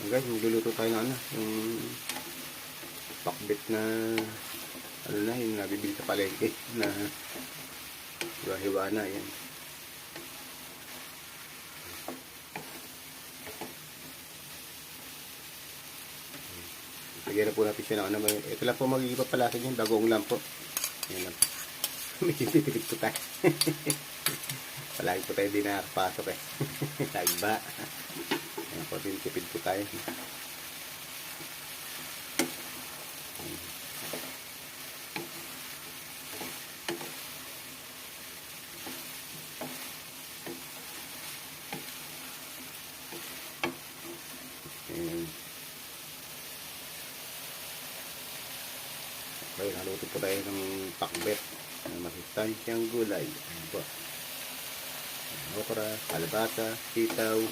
Guys, magluluto tayo ng ano, yung pakbet na ano na, yung nabibili sa palengke na hiwa-hiwa na yan. Lagyan na po natin siya ng ano. Ito lang po magiging papalasin yung bagoong lang po. Yan lang. May tipid po tayo. Palagi po tayo din nakapasok eh. Tagba. Yan po din tipid po tayo. Ayan. Okay, haluto po tayo ng pakbet na masustansyang gulay. Ayan po. Okra, kalabasa, sitaw,